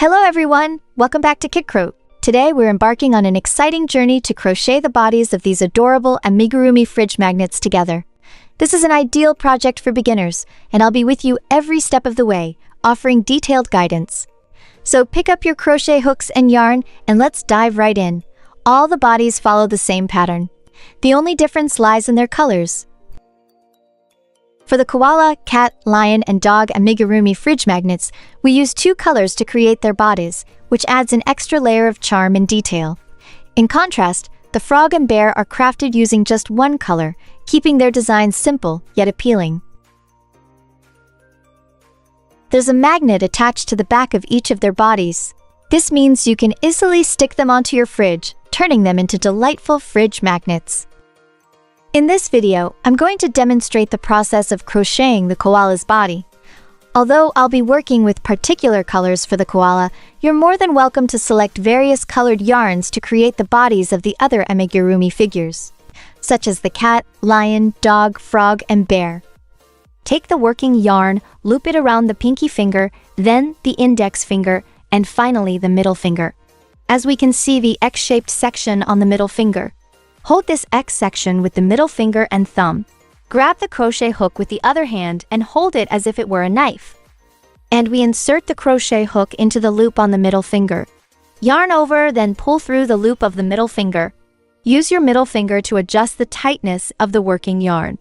Hello everyone! Welcome back to KidCro. Today we're embarking on an exciting journey to crochet the bodies of these adorable amigurumi fridge magnets together. This is an ideal project for beginners, and I'll be with you every step of the way, offering detailed guidance. So pick up your crochet hooks and yarn and let's dive right in. All the bodies follow the same pattern. The only difference lies in their colors. For the koala, cat, lion, and dog amigurumi fridge magnets, we use two colors to create their bodies, which adds an extra layer of charm and detail. In contrast, the frog and bear are crafted using just one color, keeping their designs simple yet appealing. There's a magnet attached to the back of each of their bodies. This means you can easily stick them onto your fridge, turning them into delightful fridge magnets. In this video, I'm going to demonstrate the process of crocheting the koala's body. Although I'll be working with particular colors for the koala, you're more than welcome to select various colored yarns to create the bodies of the other amigurumi figures, such as the cat, lion, dog, frog, and bear. Take the working yarn, loop it around the pinky finger, then the index finger, and finally the middle finger. As we can see the X-shaped section on the middle finger. Hold this X section with the middle finger and thumb. Grab the crochet hook with the other hand and hold it as if it were a knife. And we insert the crochet hook into the loop on the middle finger. Yarn over, then pull through the loop of the middle finger. Use your middle finger to adjust the tightness of the working yarn.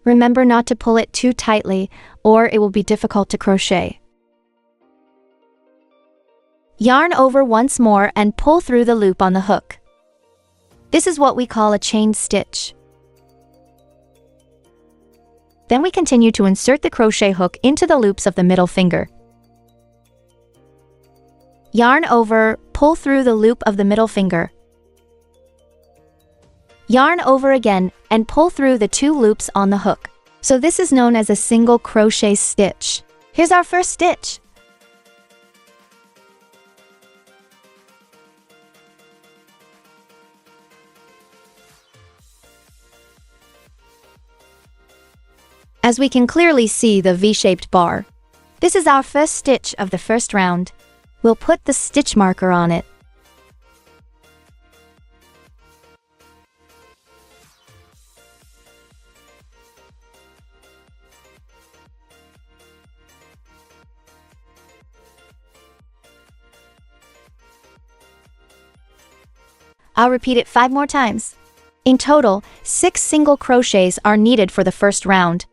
Remember not to pull it too tightly, or it will be difficult to crochet. Yarn over once more and pull through the loop on the hook. This is what we call a chain stitch. Then we continue to insert the crochet hook into the loops of the middle finger. Yarn over, pull through the loop of the middle finger. Yarn over again and pull through the two loops on the hook. So this is known as a single crochet stitch. Here's our first stitch. As we can clearly see the V-shaped bar. This is our first stitch of the first round. We'll put the stitch marker on it. I'll repeat it 5 more times. In total, 6 single crochets are needed for the first round.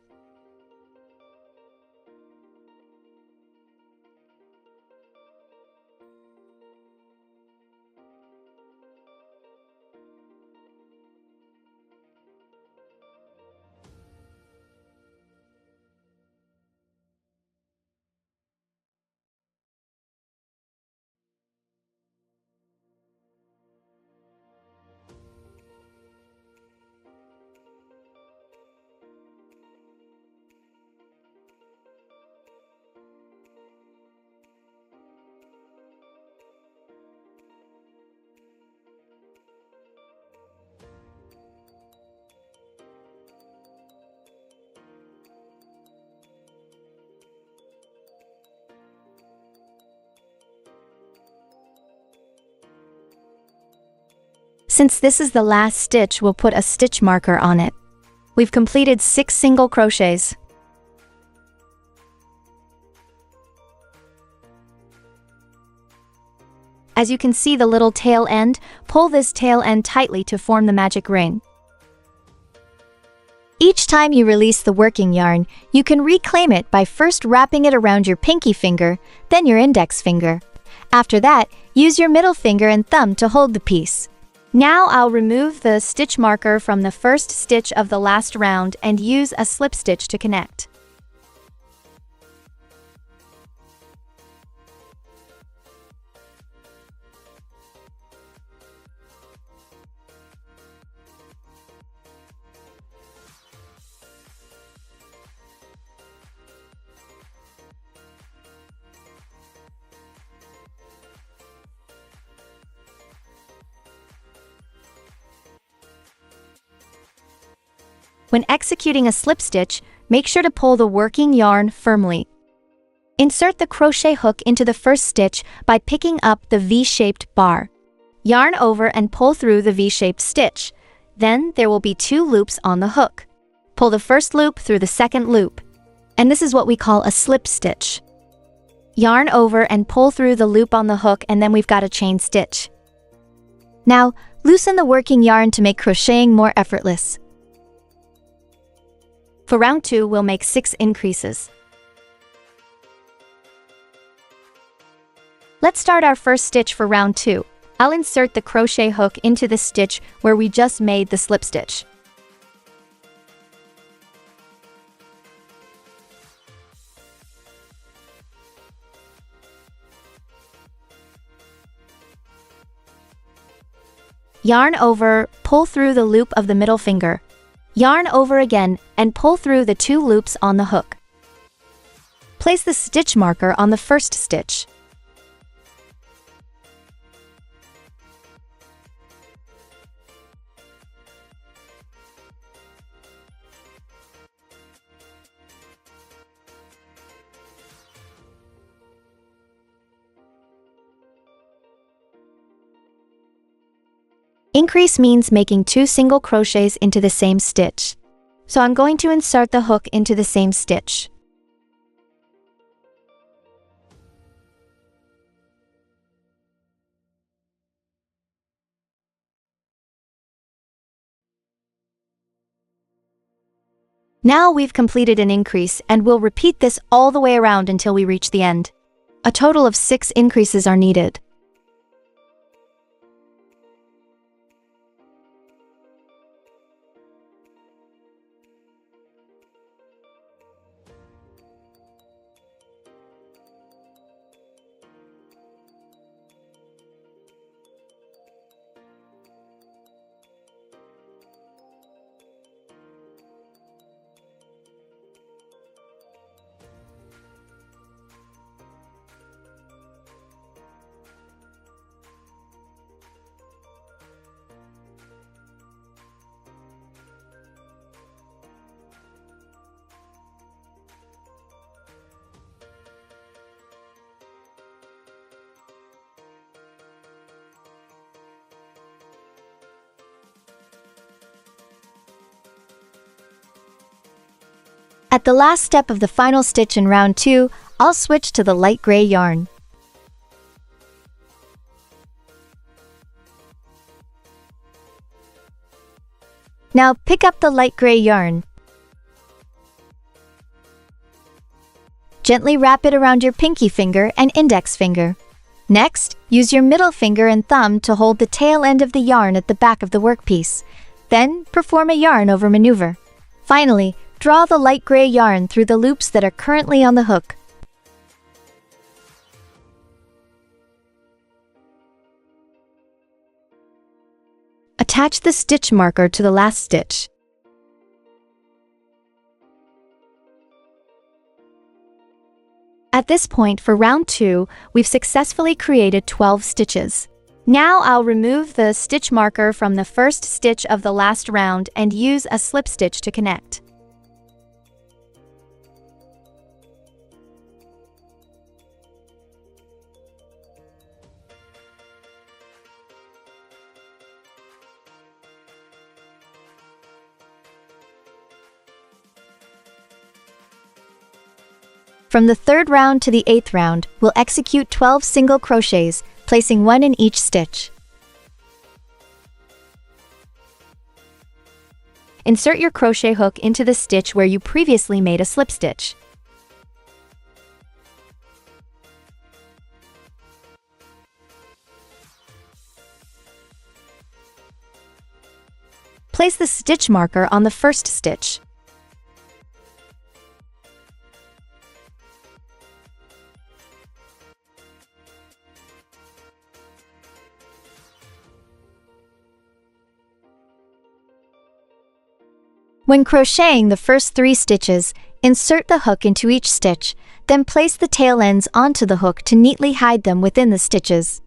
Since this is the last stitch, we'll put a stitch marker on it. We've completed 6 single crochets. As you can see the little tail end, pull this tail end tightly to form the magic ring. Each time you release the working yarn, you can reclaim it by first wrapping it around your pinky finger, then your index finger. After that, use your middle finger and thumb to hold the piece. Now I'll remove the stitch marker from the first stitch of the last round and use a slip stitch to connect. When executing a slip stitch, make sure to pull the working yarn firmly. Insert the crochet hook into the first stitch by picking up the V-shaped bar. Yarn over and pull through the V-shaped stitch. Then there will be 2 loops on the hook. Pull the first loop through the second loop, and this is what we call a slip stitch. Yarn over and pull through the loop on the hook, and then we've got a chain stitch. Now, loosen the working yarn to make crocheting more effortless. For round 2, we'll make 6 increases. Let's start our first stitch for round 2. I'll insert the crochet hook into the stitch where we just made the slip stitch. Yarn over, pull through the loop of the middle finger. Yarn over again and pull through the 2 loops on the hook. Place the stitch marker on the first stitch. Increase means making 2 single crochets into the same stitch. So I'm going to insert the hook into the same stitch. Now we've completed an increase, and we'll repeat this all the way around until we reach the end. A total of 6 increases are needed. At the last step of the final stitch in round 2, I'll switch to the light gray yarn. Now pick up the light gray yarn. Gently wrap it around your pinky finger and index finger. Next, use your middle finger and thumb to hold the tail end of the yarn at the back of the workpiece. Then, perform a yarn over maneuver. Finally, draw the light gray yarn through the loops that are currently on the hook. Attach the stitch marker to the last stitch. At this point, for round 2, we've successfully created 12 stitches. Now I'll remove the stitch marker from the first stitch of the last round and use a slip stitch to connect. From the 3rd round to the 8th round, we'll execute 12 single crochets, placing 1 in each stitch. Insert your crochet hook into the stitch where you previously made a slip stitch. Place the stitch marker on the first stitch. When crocheting the first 3 stitches, insert the hook into each stitch, then place the tail ends onto the hook to neatly hide them within the stitches.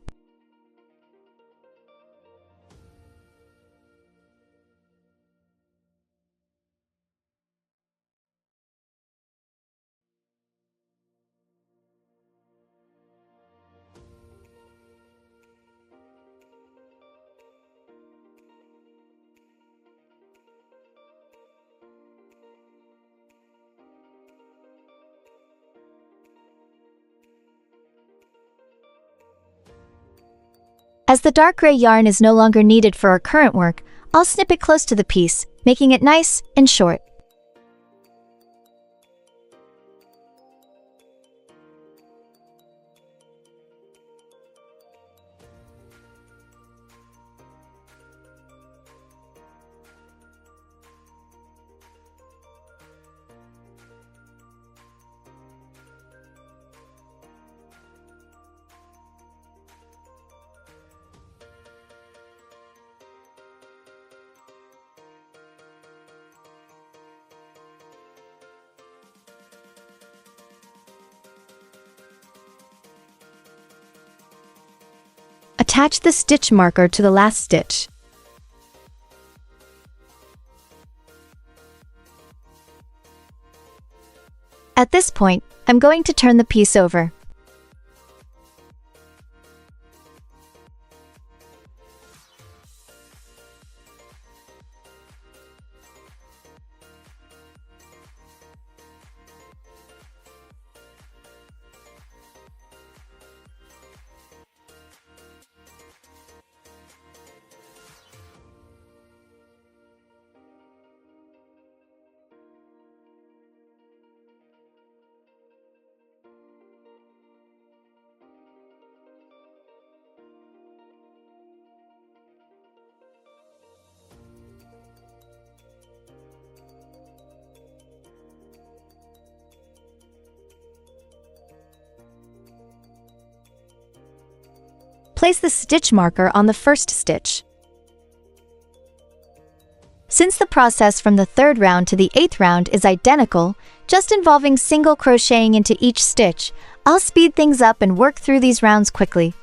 As the dark gray yarn is no longer needed for our current work, I'll snip it close to the piece, making it nice and short. Attach the stitch marker to the last stitch. At this point, I'm going to turn the piece over. Place the stitch marker on the first stitch. Since the process from the 3rd round to the 8th round is identical, just involving single crocheting into each stitch, I'll speed things up and work through these rounds quickly.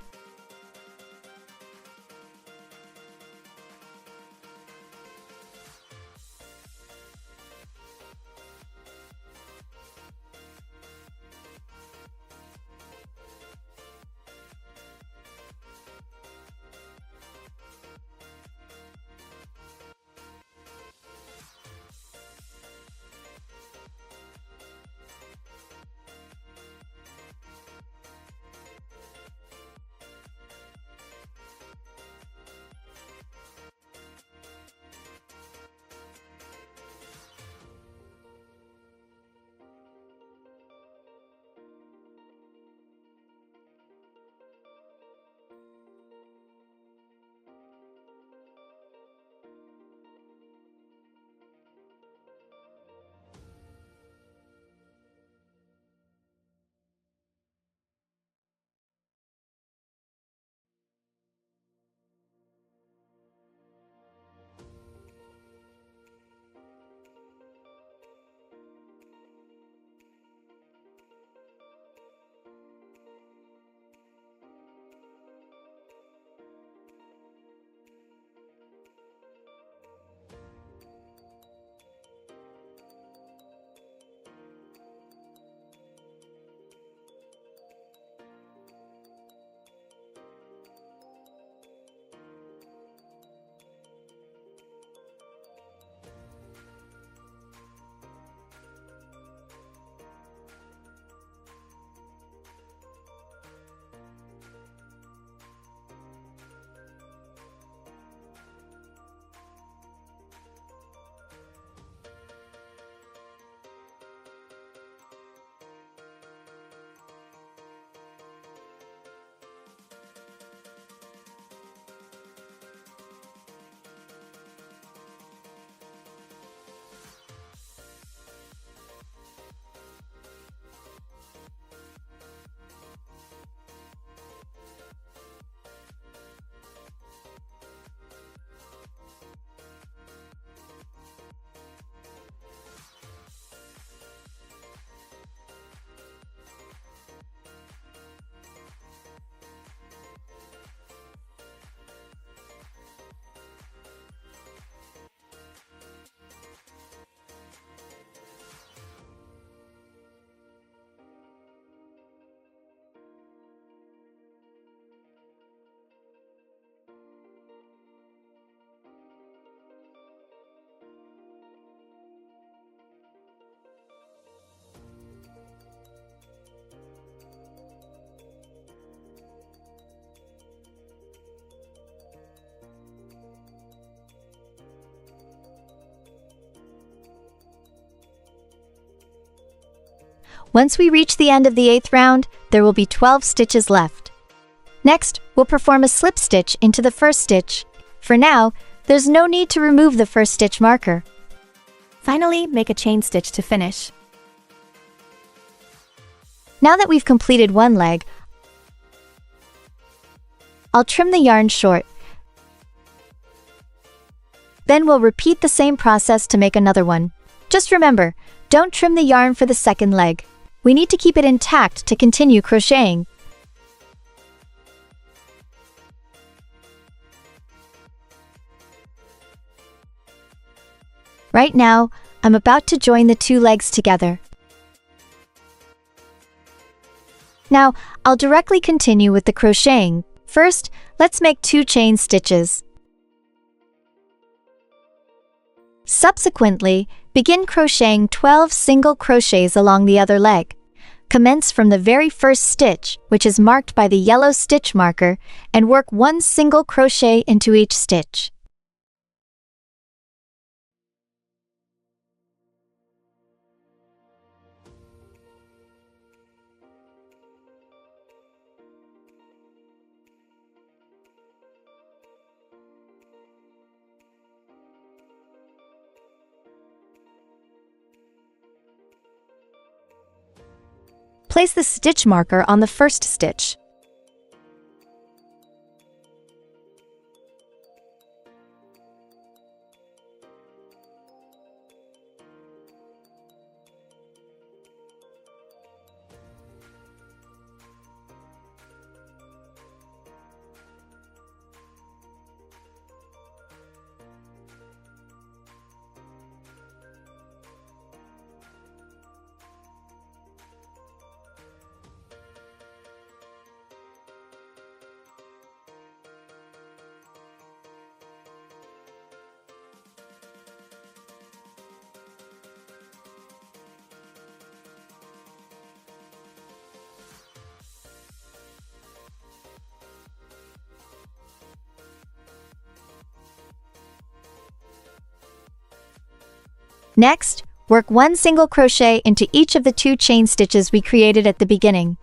Once we reach the end of the 8th round, there will be 12 stitches left. Next, we'll perform a slip stitch into the first stitch. For now, there's no need to remove the first stitch marker. Finally, make a chain stitch to finish. Now that we've completed one leg, I'll trim the yarn short. Then we'll repeat the same process to make another one. Just remember, don't trim the yarn for the second leg. We need to keep it intact to continue crocheting. Right now, I'm about to join the two legs together. Now, I'll directly continue with the crocheting. First, let's make 2 chain stitches. Subsequently, begin crocheting 12 single crochets along the other leg. Commence from the very first stitch, which is marked by the yellow stitch marker, and work 1 single crochet into each stitch. Place the stitch marker on the first stitch. Next, work 1 single crochet into each of the 2 chain stitches we created at the beginning.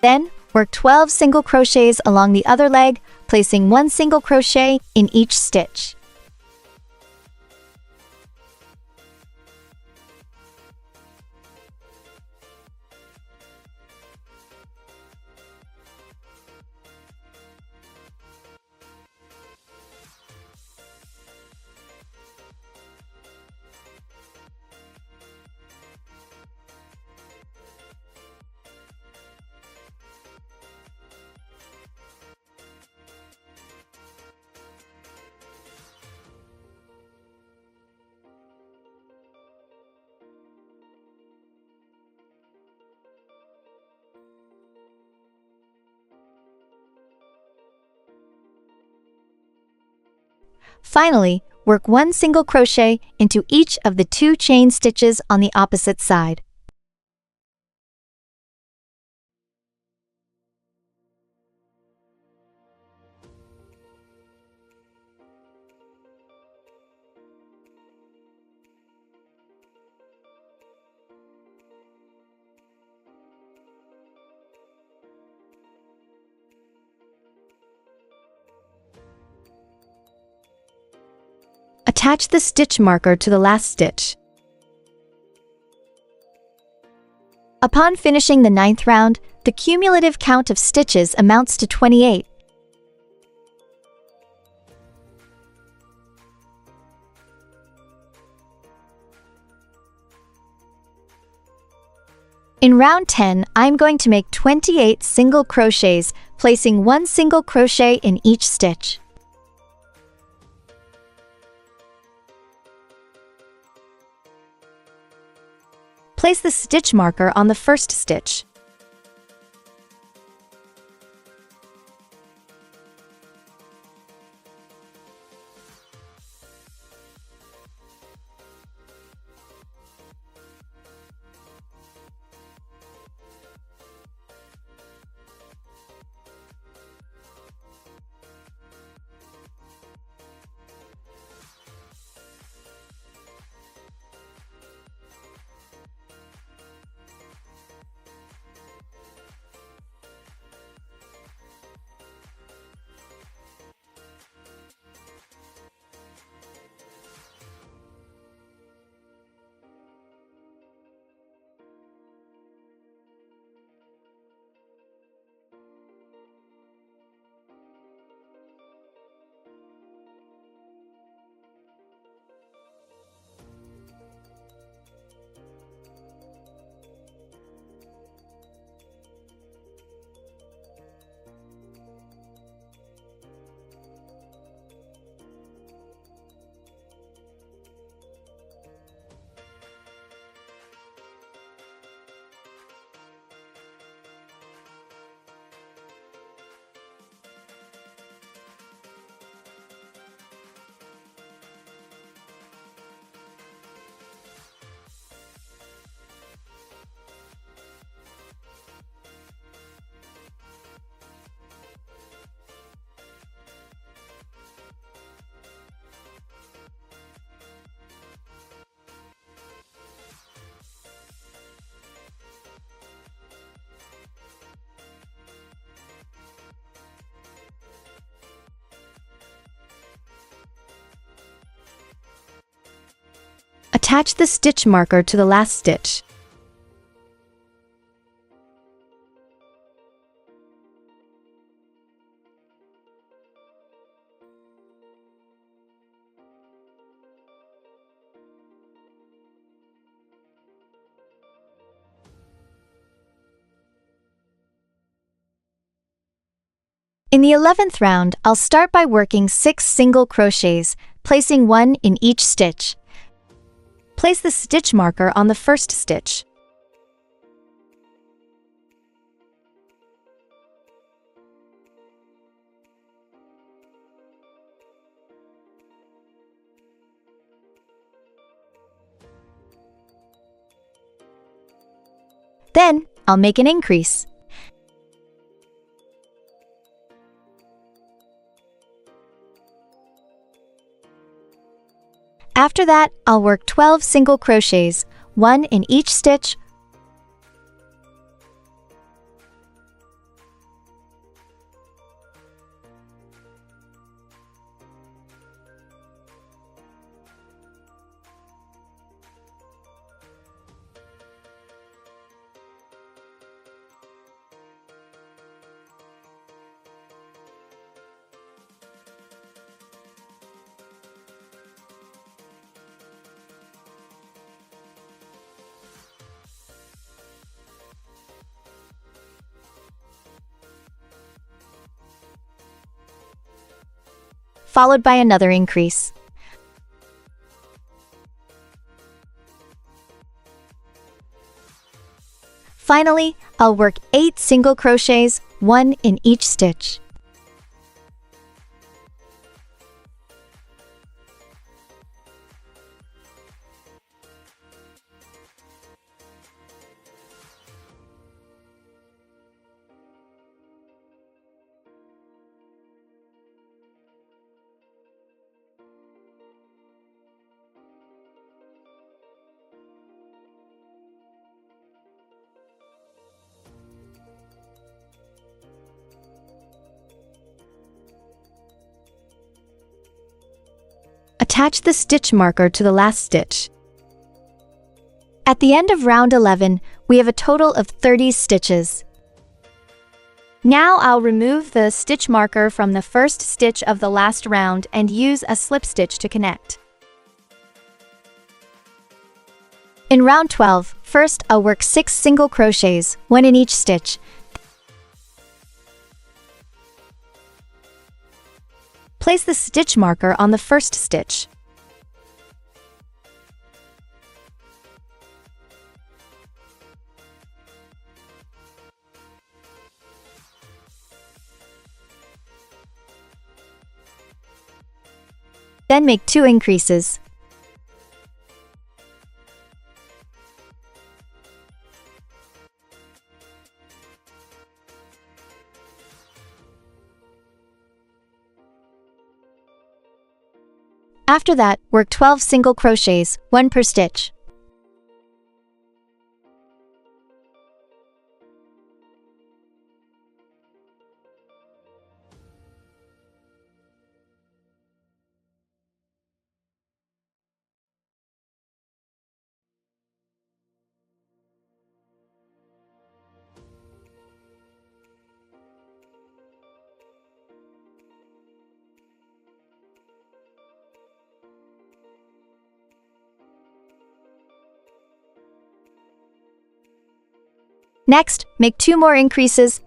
Then, work 12 single crochets along the other leg, placing 1 single crochet in each stitch. Finally, work 1 single crochet into each of the 2 chain stitches on the opposite side. Attach the stitch marker to the last stitch. Upon finishing the 9th round, the cumulative count of stitches amounts to 28. In round 10, I'm going to make 28 single crochets, placing 1 single crochet in each stitch. Place the stitch marker on the first stitch. Attach the stitch marker to the last stitch. In the 11th round, I'll start by working 6 single crochets, placing 1 in each stitch. Place the stitch marker on the first stitch. Then, I'll make an increase. After that, I'll work 12 single crochets, 1 in each stitch. Followed by another increase. Finally, I'll work 8 single crochets, 1 in each stitch. Attach the stitch marker to the last stitch. At the end of round 11, we have a total of 30 stitches. Now I'll remove the stitch marker from the first stitch of the last round and use a slip stitch to connect. In round 12, first I'll work 6 single crochets, 1 in each stitch. Place the stitch marker on the first stitch. Then make 2 increases. After that, work 12 single crochets, 1 per stitch. Next, make 2 more increases.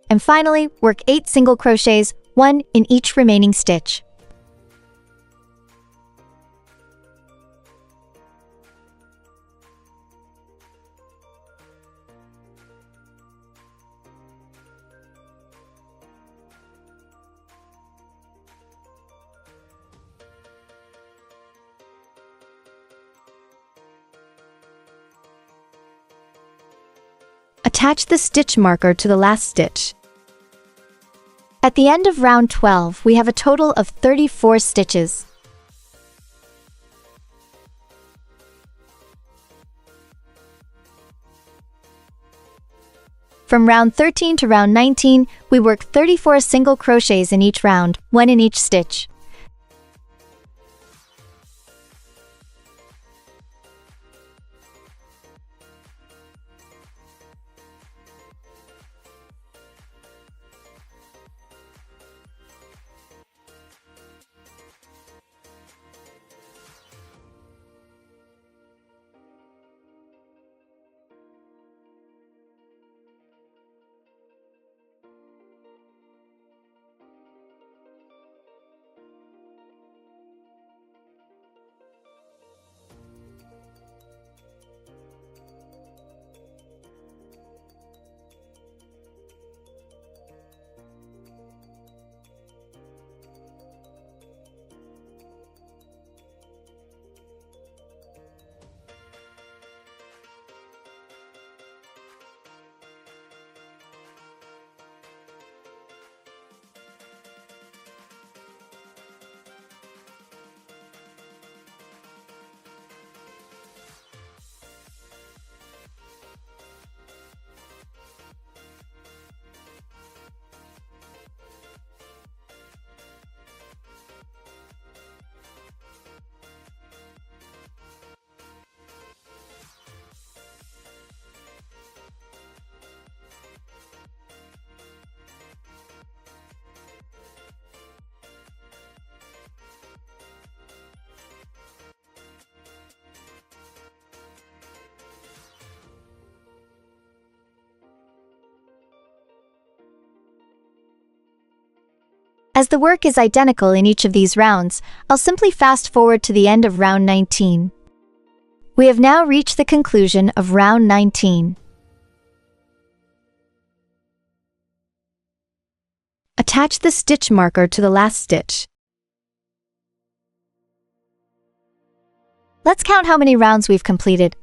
And finally, work 8 single crochets, 1 in each remaining stitch. Attach the stitch marker to the last stitch. At the end of round 12, we have a total of 34 stitches. From round 13 to round 19, we work 34 single crochets in each round, 1 in each stitch. As the work is identical in each of these rounds, I'll simply fast forward to the end of round 19. We have now reached the conclusion of round 19. Attach the stitch marker to the last stitch. Let's count how many rounds we've completed.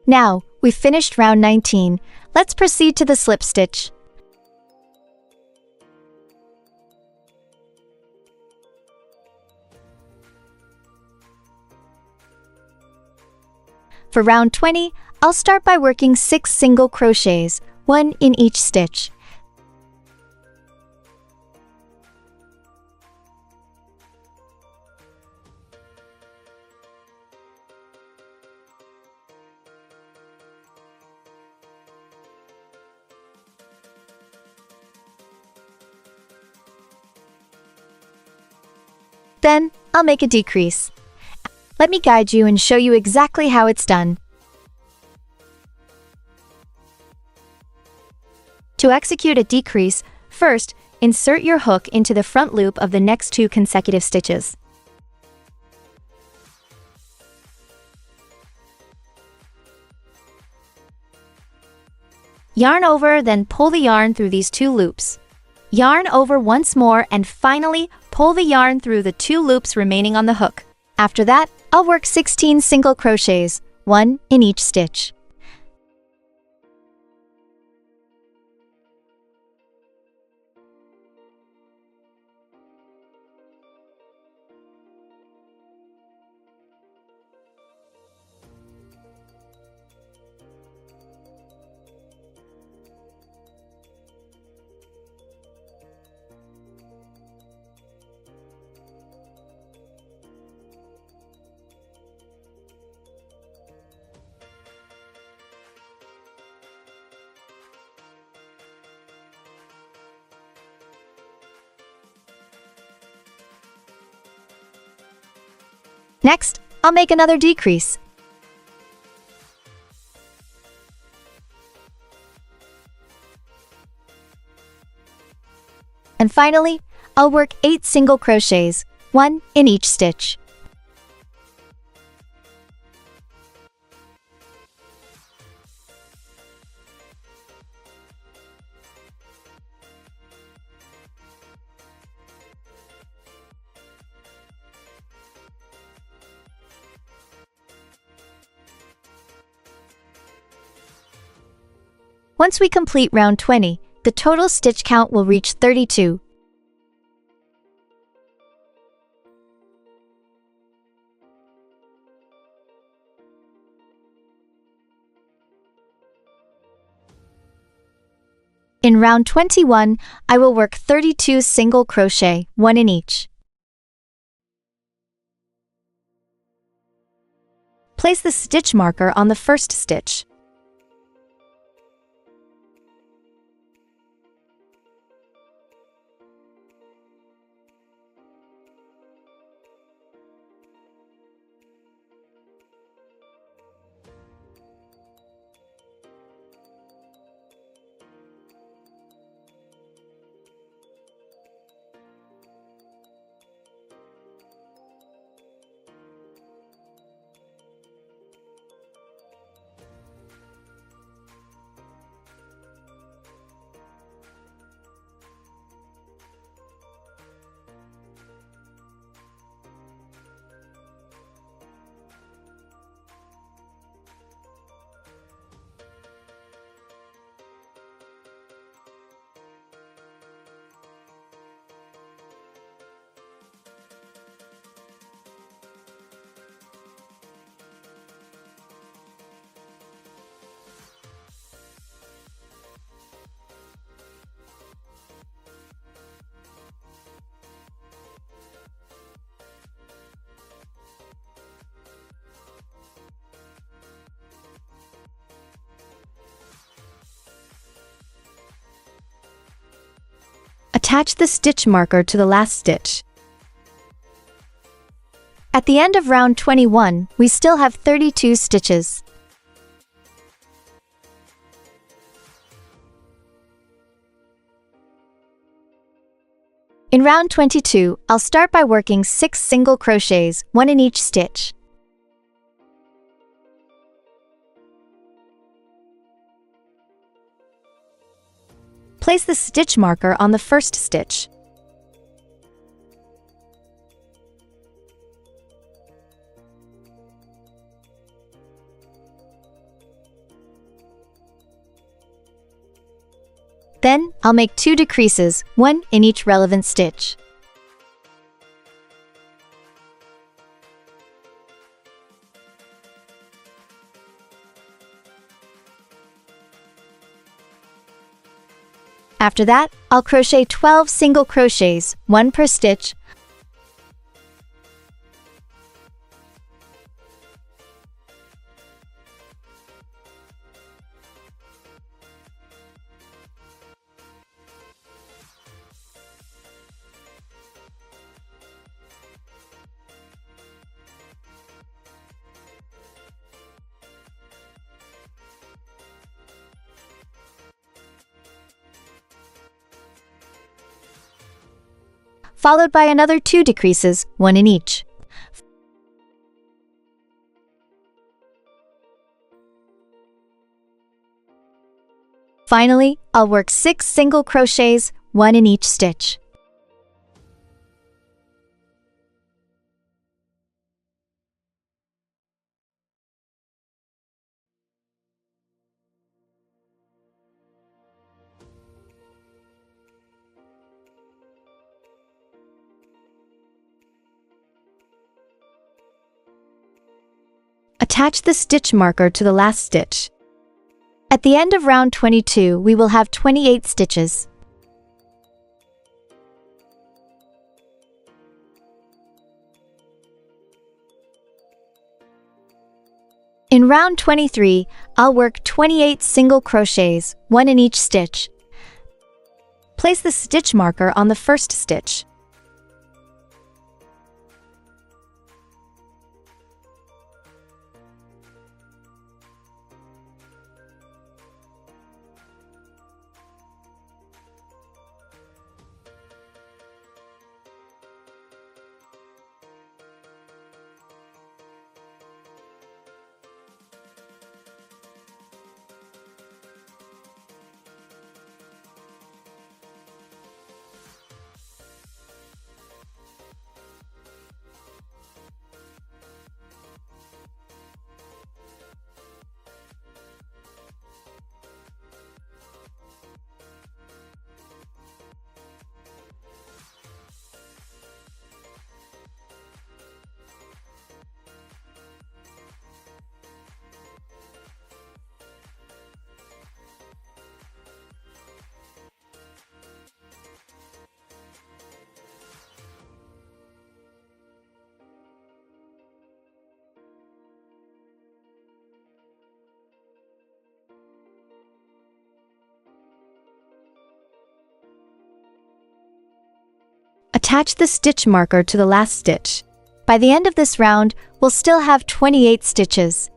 Now, we finished round 19. Let's proceed to the slip stitch. For round 20, I'll start by working 6 single crochets, 1 in each stitch. Then, I'll make a decrease. Let me guide you and show you exactly how it's done. To execute a decrease, first, insert your hook into the front loop of the next 2 consecutive stitches. Yarn over, then pull the yarn through these 2 loops. Yarn over once more and finally, pull the yarn through the 2 loops remaining on the hook. After that, I'll work 16 single crochets, 1 in each stitch. Next, I'll make another decrease. And finally, I'll work 8 single crochets, 1 in each stitch. Once we complete round 20, the total stitch count will reach 32. In round 21, I will work 32 single crochet, 1 in each. Place the stitch marker on the first stitch. Attach the stitch marker to the last stitch. At the end of round 21, we still have 32 stitches. In round 22, I'll start by working 6 single crochets, 1 in each stitch. Place the stitch marker on the first stitch. Then, I'll make 2 decreases, one in each relevant stitch. After that, I'll crochet 12 single crochets, 1 per stitch, followed by another 2 decreases, 1 in each. Finally, I'll work 6 single crochets, 1 in each stitch. Attach the stitch marker to the last stitch. At the end of round 22, we will have 28 stitches. In round 23, I'll work 28 single crochets, 1 in each stitch. Place the stitch marker on the first stitch. Attach the stitch marker to the last stitch. By the end of this round, we'll still have 28 stitches.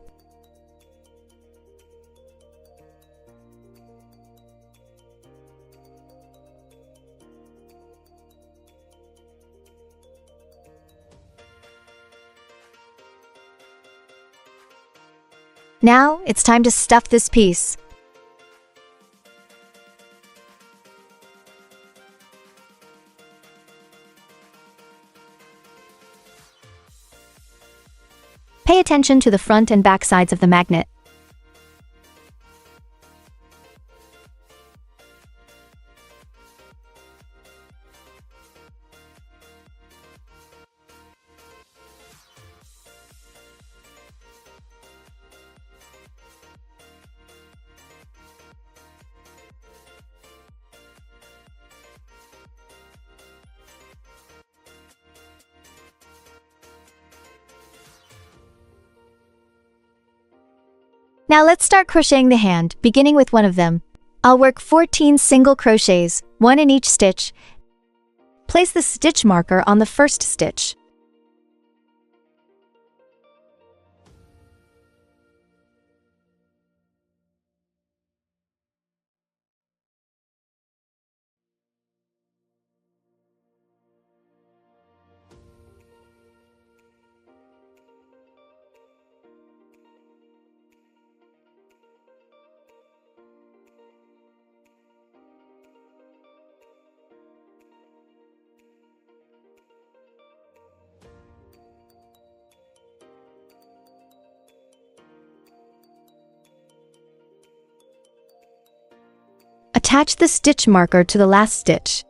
Now, it's time to stuff this piece. Pay attention to the front and back sides of the magnet. Now let's start crocheting the hand, beginning with one of them. I'll work 14 single crochets, 1 in each stitch. Place the stitch marker on the first stitch. Attach the stitch marker to the last stitch.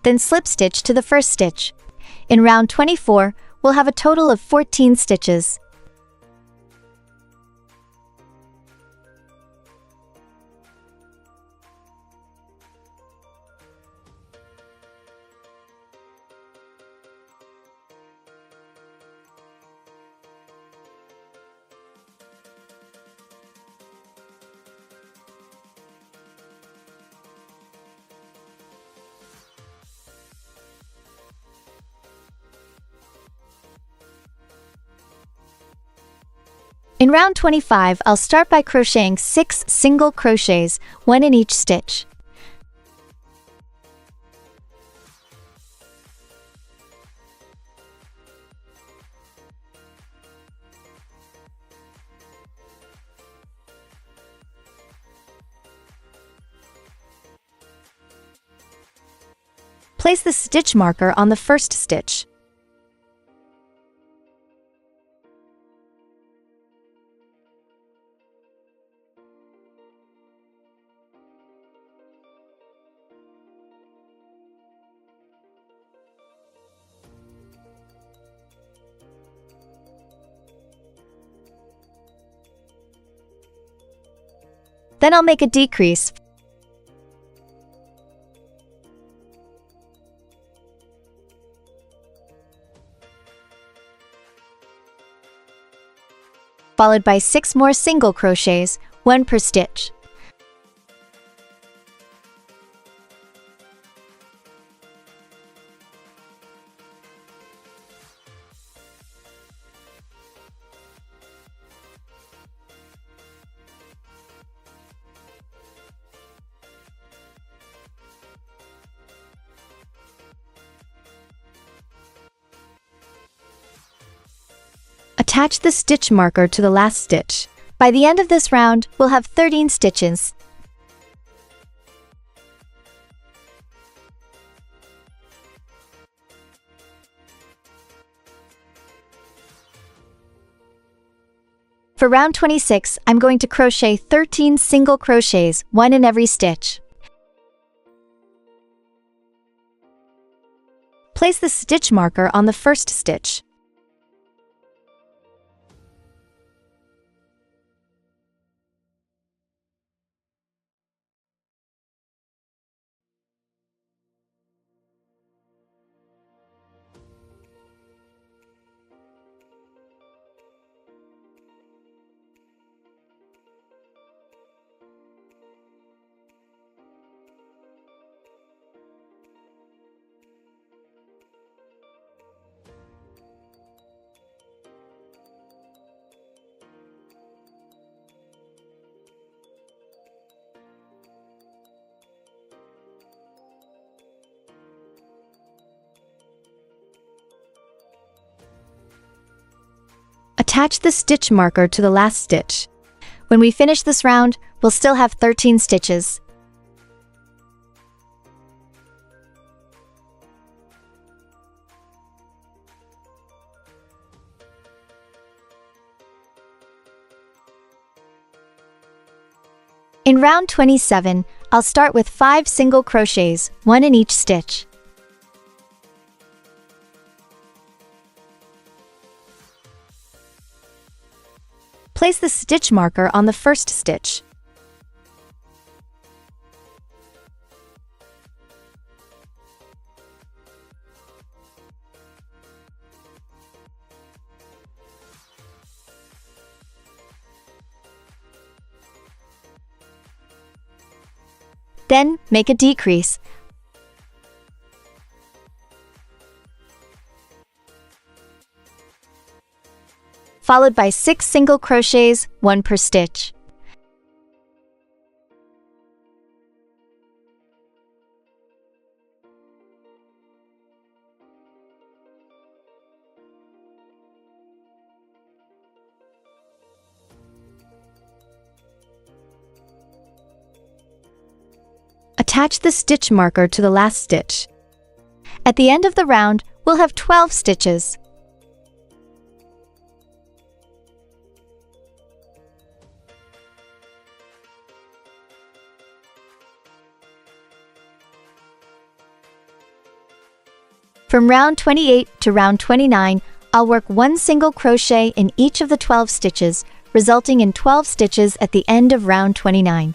Then slip stitch to the first stitch. In round 24, we'll have a total of 14 stitches. In round 25, I'll start by crocheting 6 single crochets, 1 in each stitch. Place the stitch marker on the first stitch. Then I'll make a decrease. Followed by 6 more single crochets, 1 per stitch. Attach the stitch marker to the last stitch. By the end of this round, we'll have 13 stitches. For round 26, I'm going to crochet 13 single crochets, 1 in every stitch. Place the stitch marker on the first stitch. Attach the stitch marker to the last stitch. When we finish this round, we'll still have 13 stitches. In round 27, I'll start with 5 single crochets, 1 in each stitch. Place the stitch marker on the first stitch. Then, make a decrease. Followed by 6 single crochets, 1 per stitch. Attach the stitch marker to the last stitch. At the end of the round, we'll have 12 stitches. From round 28 to round 29, I'll work one single crochet in each of the 12 stitches, resulting in 12 stitches at the end of round 29.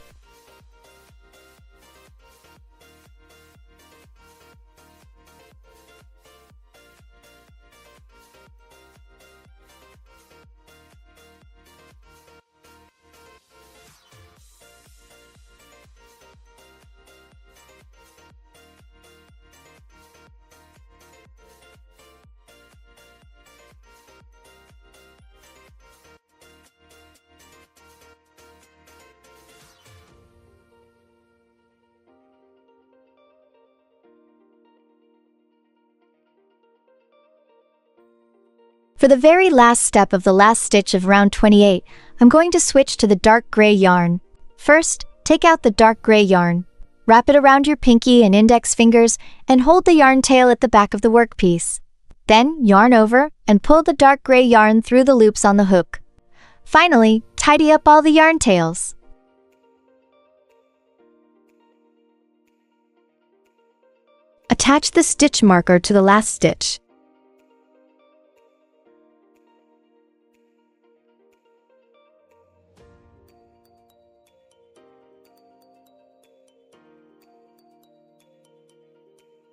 For the very last step of the last stitch of round 28, I'm going to switch to the dark gray yarn. First, take out the dark gray yarn. Wrap it around your pinky and index fingers and hold the yarn tail at the back of the workpiece. Then, yarn over and pull the dark gray yarn through the loops on the hook. Finally, tidy up all the yarn tails. Attach the stitch marker to the last stitch.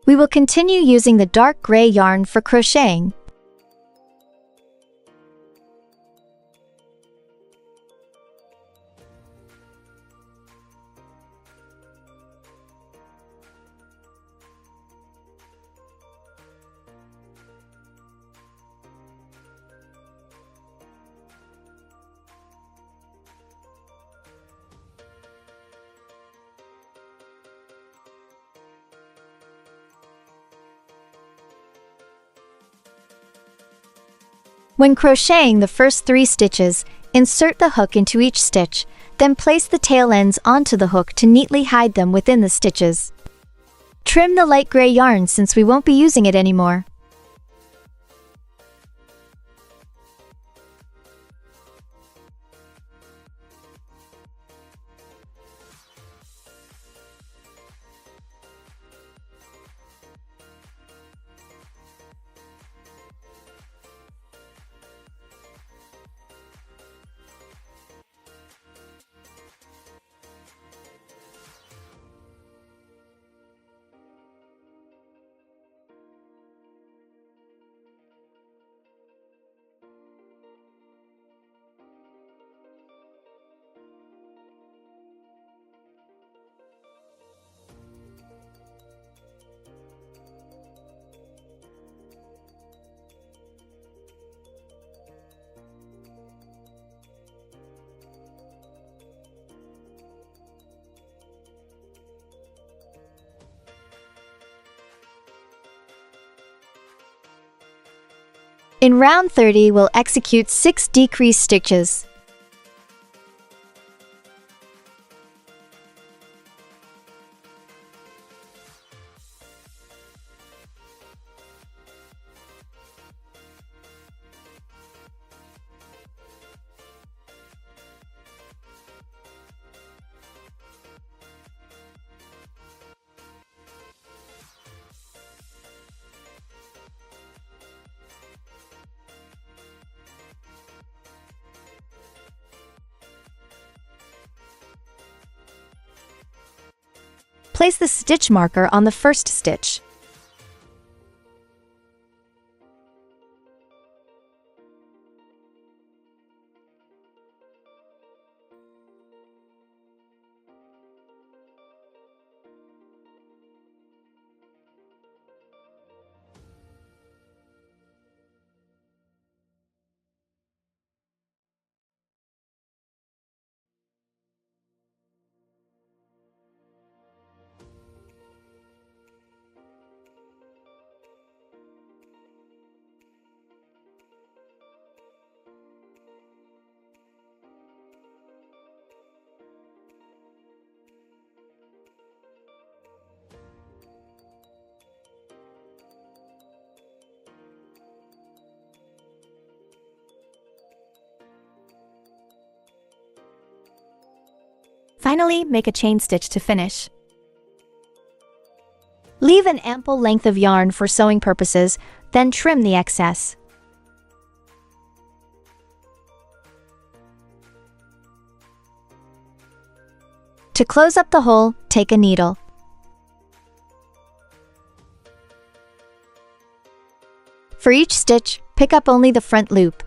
We will continue using the dark gray yarn for crocheting. When crocheting the first 3 stitches, insert the hook into each stitch, then place the tail ends onto the hook to neatly hide them within the stitches. Trim the light gray yarn since we won't be using it anymore. In round 30, we'll execute 6 decrease stitches. Place the stitch marker on the first stitch. Finally, make a chain stitch to finish. Leave an ample length of yarn for sewing purposes, then trim the excess. To close up the hole, take a needle. For each stitch, pick up only the front loop.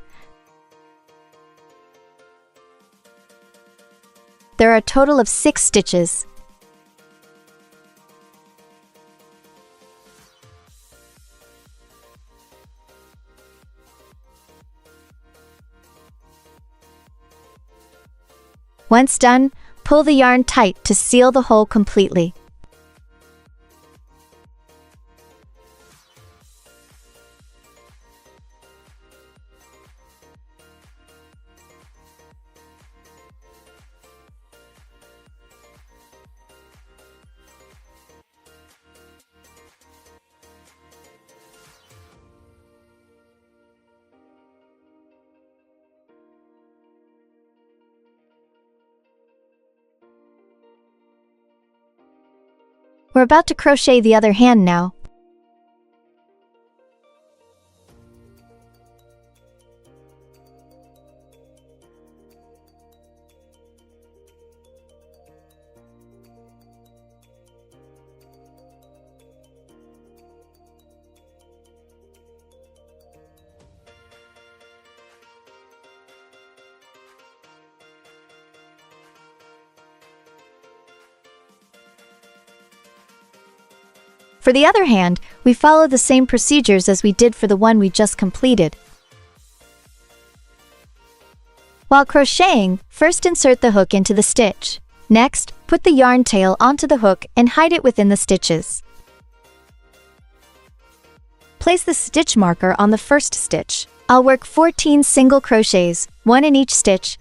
There are a total of 6 stitches. Once done, pull the yarn tight to seal the hole completely. We're about to crochet the other hand now. For the other hand, we follow the same procedures as we did for the one we just completed. While crocheting, first insert the hook into the stitch. Next, put the yarn tail onto the hook and hide it within the stitches. Place the stitch marker on the first stitch. I'll work 14 single crochets, 1 in each stitch.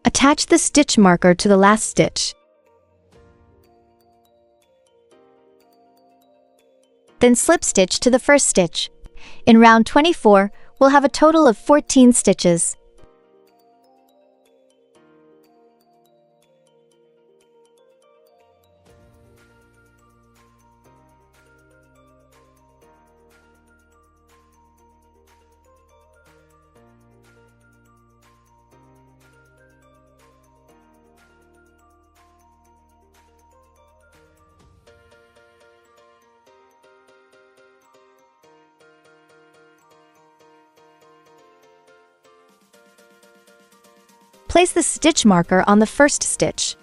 Attach the stitch marker to the last stitch. Then slip stitch to the first stitch. In round 24, we'll have a total of 14 stitches. Place the stitch marker on the first stitch.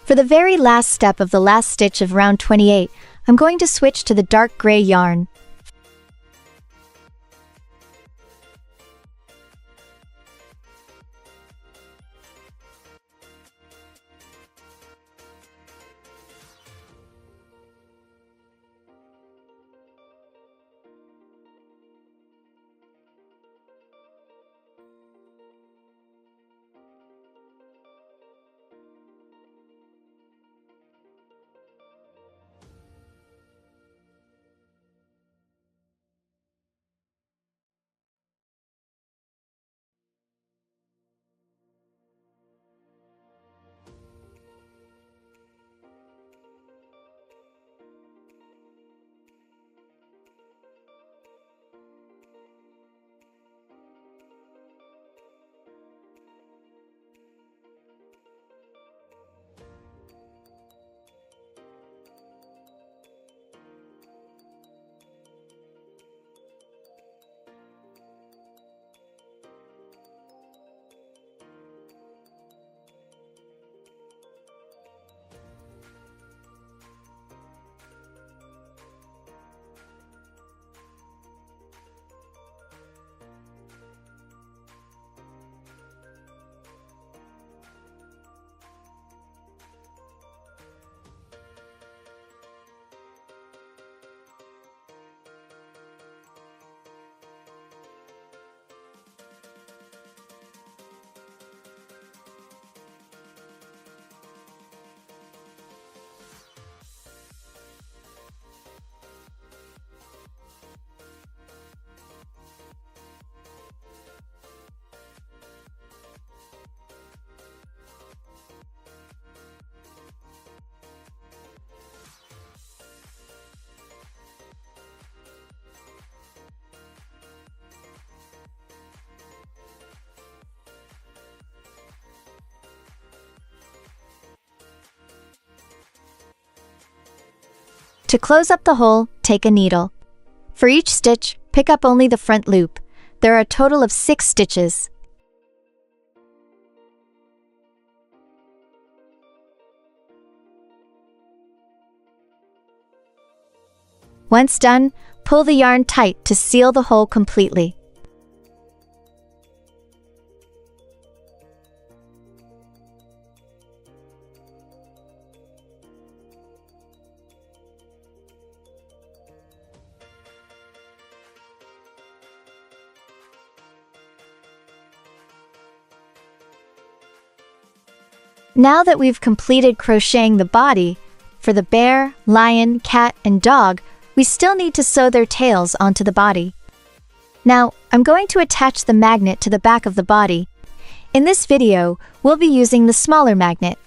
For the very last step of the last stitch of round 28, I'm going to switch to the dark gray yarn. To close up the hole, take a needle. For each stitch, pick up only the front loop. There are a total of 6 stitches. Once done, pull the yarn tight to seal the hole completely. Now that we've completed crocheting the body, for the bear, lion, cat, and dog, we still need to sew their tails onto the body. Now, I'm going to attach the magnet to the back of the body. In this video, we'll be using the smaller magnet.